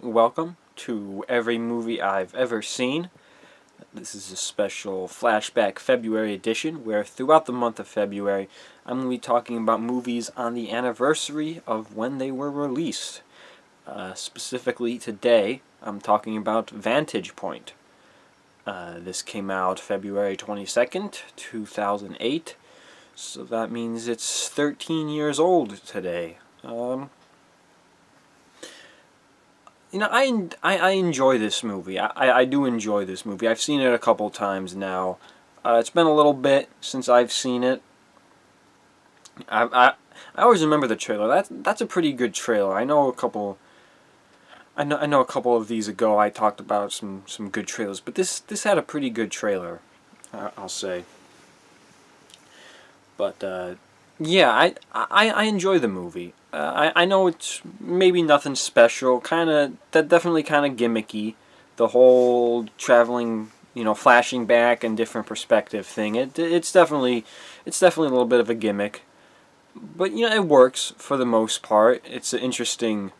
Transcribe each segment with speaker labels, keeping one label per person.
Speaker 1: welcome to every movie I've ever seen. This is a special Flashback February edition where throughout the month of February I'm going to be talking about movies on the anniversary of when they were released. Specifically today, I'm talking about Vantage Point. This came out February 22nd, 2008, so that means it's 13 years old today. I enjoy this movie. I do enjoy this movie. I've seen it a couple times now. It's been a little bit since I've seen it. I always remember the trailer. That's a pretty good trailer. I know a couple. I know a couple of these ago I talked about some good trailers, but this had a pretty good trailer, I'll say. But yeah, I enjoy the movie. I know it's maybe nothing special, definitely kind of gimmicky, the whole traveling, flashing back and different perspective thing. It's definitely a little bit of a gimmick, but it works for the most part. It's an interesting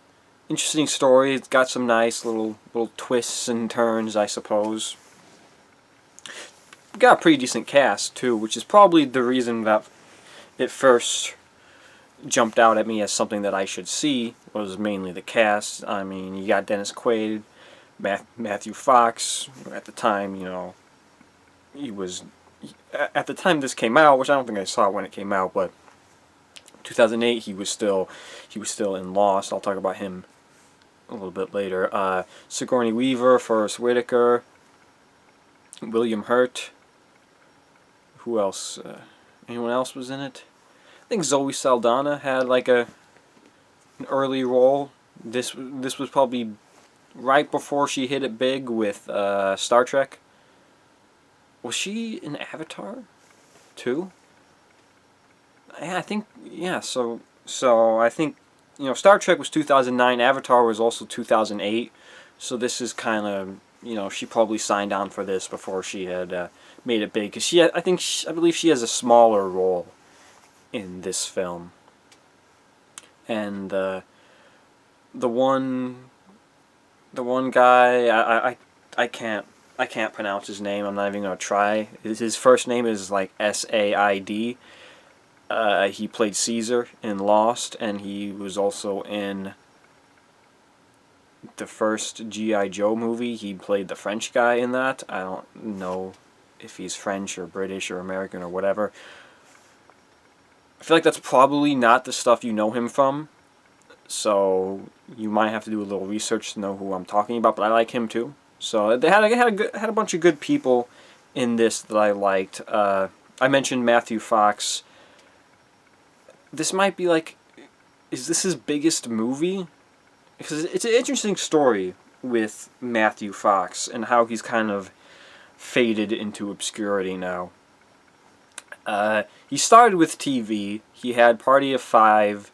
Speaker 1: story. It's got some nice little twists and turns, I suppose. Got a pretty decent cast too, which is probably the reason that it first jumped out at me as something that I should see. Was mainly the cast. I mean, you got Dennis Quaid, Matthew Fox. At the time, he was at the time this came out, which I don't think I saw when it came out, but 2008 he was still in Lost. I'll talk about him a little bit later. Sigourney Weaver, Forrest Whitaker, William Hurt. Who else? Anyone else was in it? I think Zoe Saldana had like an early role. This was probably right before she hit it big with Star Trek. Was she in Avatar too? Yeah, I think So I think Star Trek was 2009. Avatar was also 2008. So this is kind of she probably signed on for this before she had made it big, because I believe she has a smaller role in this film. And the one guy, I can't pronounce his name. I'm not even gonna try. His first name is like Said. He played Caesar in Lost, and he was also in the first G.I. Joe movie. He played the French guy in that. I don't know if he's French or British or American or whatever. I feel like that's probably not the stuff you know him from, so you might have to do a little research to know who I'm talking about, but I like him too. So they had a bunch of good people in this that I liked. I mentioned Matthew Fox. This might be is this his biggest movie? Because it's an interesting story with Matthew Fox and how he's kind of faded into obscurity now. He started with TV. He had Party of Five,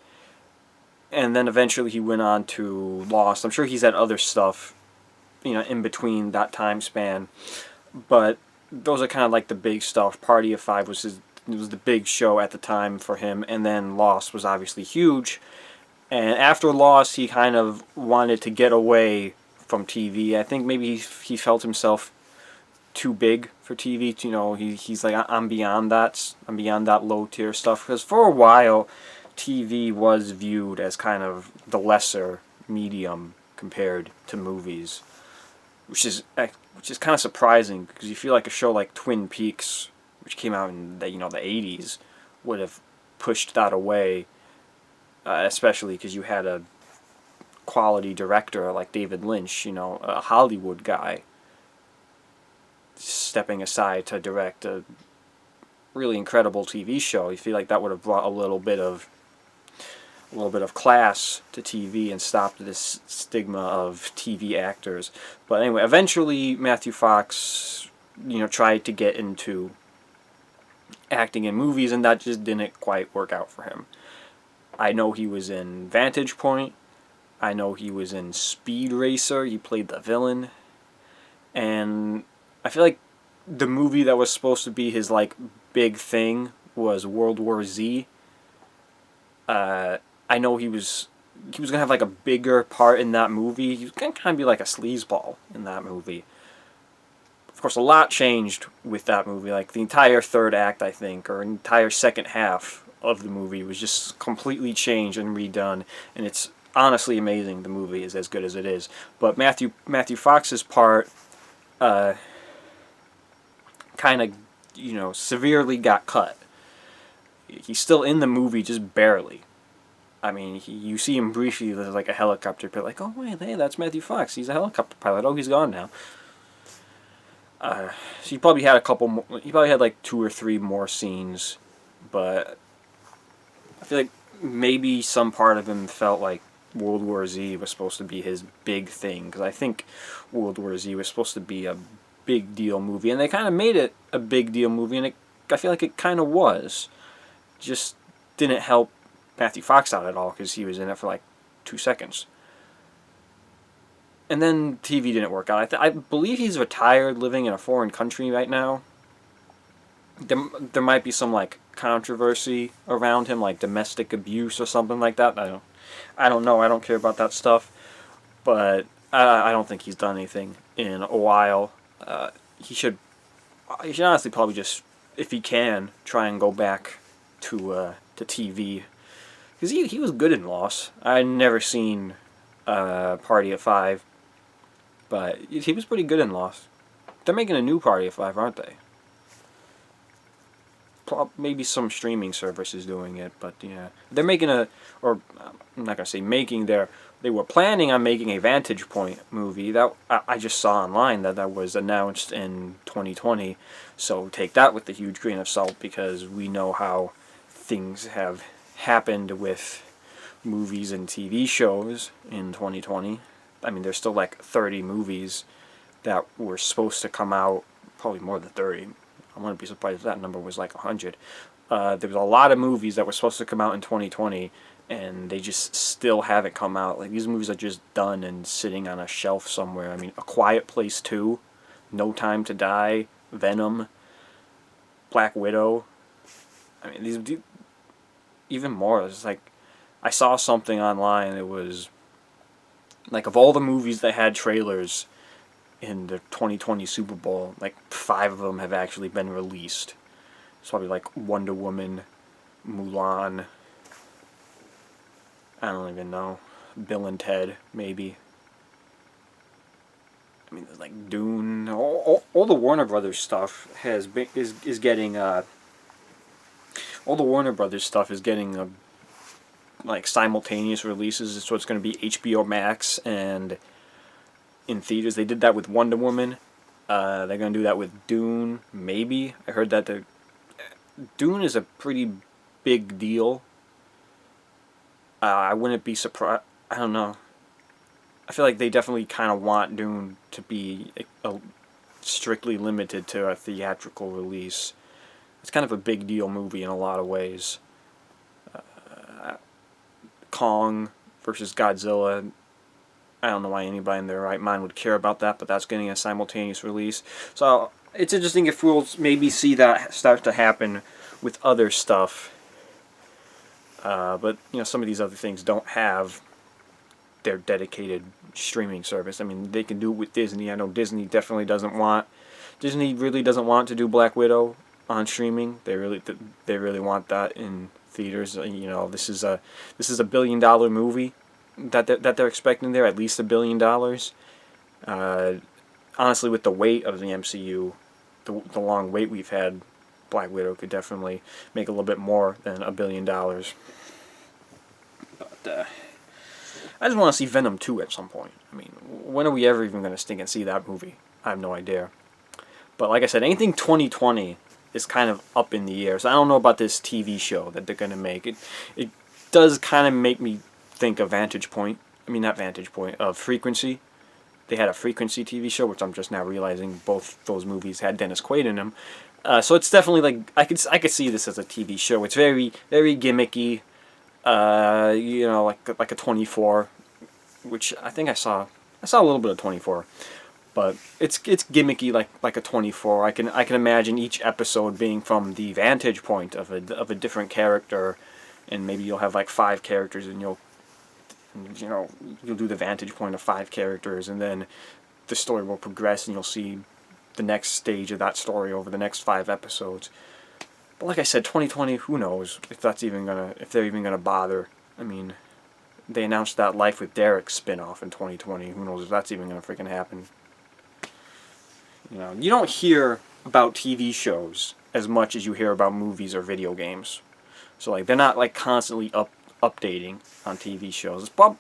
Speaker 1: and then eventually he went on to Lost. I'm sure he's had other stuff, in between that time span. But those are kind of like the big stuff. Party of Five was the big show at the time for him, and then Lost was obviously huge. And after Lost, he kind of wanted to get away from TV. I think maybe he felt himself too big for TV. He's like, I'm beyond that. I'm beyond that low tier stuff. Because for a while, TV was viewed as kind of the lesser medium compared to movies, which is kind of surprising, because you feel like a show like Twin Peaks, which came out in the 80s, would have pushed that away, especially because you had a quality director like David Lynch, a Hollywood guy, stepping aside to direct a really incredible TV show. You feel like that would have brought a little bit of class to TV and stopped this stigma of TV actors. But anyway, eventually Matthew Fox, tried to get into acting in movies, and that just didn't quite work out for him. I know he was in Vantage Point. I know he was in Speed Racer. He played the villain. And I feel like the movie that was supposed to be his big thing was World War Z. I know he was he was gonna have like a bigger part in that movie. He was gonna kind of be like a sleazeball in that movie. Of course, a lot changed with that movie. Like the entire third act, I think, or entire second half of the movie was just completely changed and redone, and it's honestly amazing. The movie is as good as it is. But Matthew Fox's part, kind of, severely got cut. He's still in the movie, just barely. I mean, you see him briefly. There's like a helicopter pilot. Like, oh wait, hey, that's Matthew Fox. He's a helicopter pilot. Oh, he's gone now. So he probably had a couple more, he probably had like 2 or 3 more scenes, but I feel like maybe some part of him felt like World War Z was supposed to be his big thing, because I think World War Z was supposed to be a big deal movie, and they kind of made it a big deal movie, and I feel like it kind of was. Just didn't help Matthew Fox out at all, because he was in it for like 2 seconds. And then TV didn't work out. I believe he's retired, living in a foreign country right now. There might be some like controversy around him, like domestic abuse or something like that. I don't know. I don't care about that stuff. But I don't think he's done anything in a while. He should honestly probably just, if he can, try and go back to TV, because he was good in Lost. I'd never seen Party of Five. But he was pretty good in Lost. They're making a new Party of Five, aren't they? Maybe some streaming service is doing it, but yeah. They're making I'm not going to say making, they were planning on making a Vantage Point movie. That I just saw online that was announced in 2020, so take that with a huge grain of salt, because we know how things have happened with movies and TV shows in 2020. I mean, there's still like 30 movies that were supposed to come out, probably more than 30. I wouldn't be surprised if that number was like 100. There was a lot of movies that were supposed to come out in 2020, and they just still haven't come out. Like, these movies are just done and sitting on a shelf somewhere. I mean, A Quiet Place 2, No Time to Die, Venom, Black Widow. I mean, these even more. It's like, I saw something online. It was like, of all the movies that had trailers in the 2020 Super Bowl, like 5 of them have actually been released. It's probably like Wonder Woman, Mulan, I don't even know, Bill and Ted, maybe. I mean, there's like Dune. All the Warner Brothers stuff is getting all the Warner Brothers stuff is getting like simultaneous releases. So it's going to be HBO Max and in theaters. They did that with Wonder Woman. They're going to do that with Dune, maybe. I heard that Dune is a pretty big deal. I wouldn't be surprised. I don't know. I feel like they definitely kind of want Dune to be strictly limited to a theatrical release. It's kind of a big deal movie in a lot of ways. Kong versus Godzilla. I don't know why anybody in their right mind would care about that, but that's getting a simultaneous release. So it's interesting if we'll maybe see that start to happen with other stuff. But some of these other things don't have their dedicated streaming service. I mean, they can do it with Disney. I know Disney really doesn't want to do Black Widow on streaming. They really want that in theaters. This is a $1 billion movie that they're expecting there, at least $1 billion. Honestly, with the weight of the MCU, the long wait we've had, Black Widow could definitely make a little bit more than $1 billion. But I just want to see Venom 2 at some point. I mean, when are we ever even going to stink and see that movie? I have no idea. But like I said, anything 2020 is kind of up in the air. So I don't know about this TV show that they're going to make. It does kind of make me think of Vantage Point. I mean, not Vantage Point, of Frequency. They had a Frequency TV show, which I'm just now realizing both those movies had Dennis Quaid in them. So it's definitely like I could see this as a TV show. It's very, very gimmicky. Like a 24, which I think I saw a little bit of 24, but it's gimmicky like a 24. I can imagine each episode being from the vantage point of a different character, and maybe you'll have like 5 characters, and And, you know, you'll do the vantage point of 5 characters, and then the story will progress, and you'll see the next stage of that story over the next 5 episodes. But like I said, 2020, who knows if they're even gonna bother. I mean, they announced that Life with Derek spin-off in 2020. Who knows if that's even gonna freaking happen. You know, you don't hear about TV shows as much as you hear about movies or video games. So like, they're not like constantly updating on TV shows. Part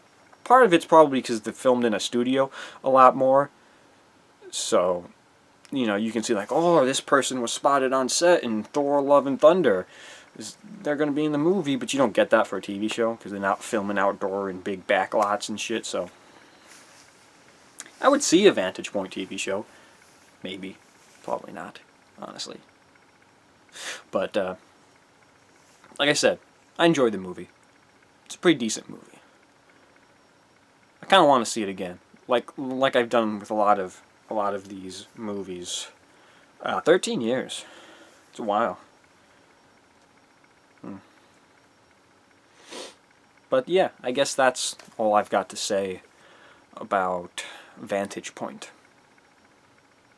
Speaker 1: of it's probably because they're filmed in a studio a lot more. So, you know, you can see like, oh, this person was spotted on set in Thor: Love and Thunder. They're going to be in the movie, but you don't get that for a TV show because they're not filming outdoor in big backlots and shit. So, I would see a Vantage Point TV show. Maybe. Probably not, honestly. But, like I said, I enjoyed the movie. It's a pretty decent movie. I kind of want to see it again, like I've done with a lot of these movies. 13 years. It's a while. But yeah, I guess that's all I've got to say about Vantage Point.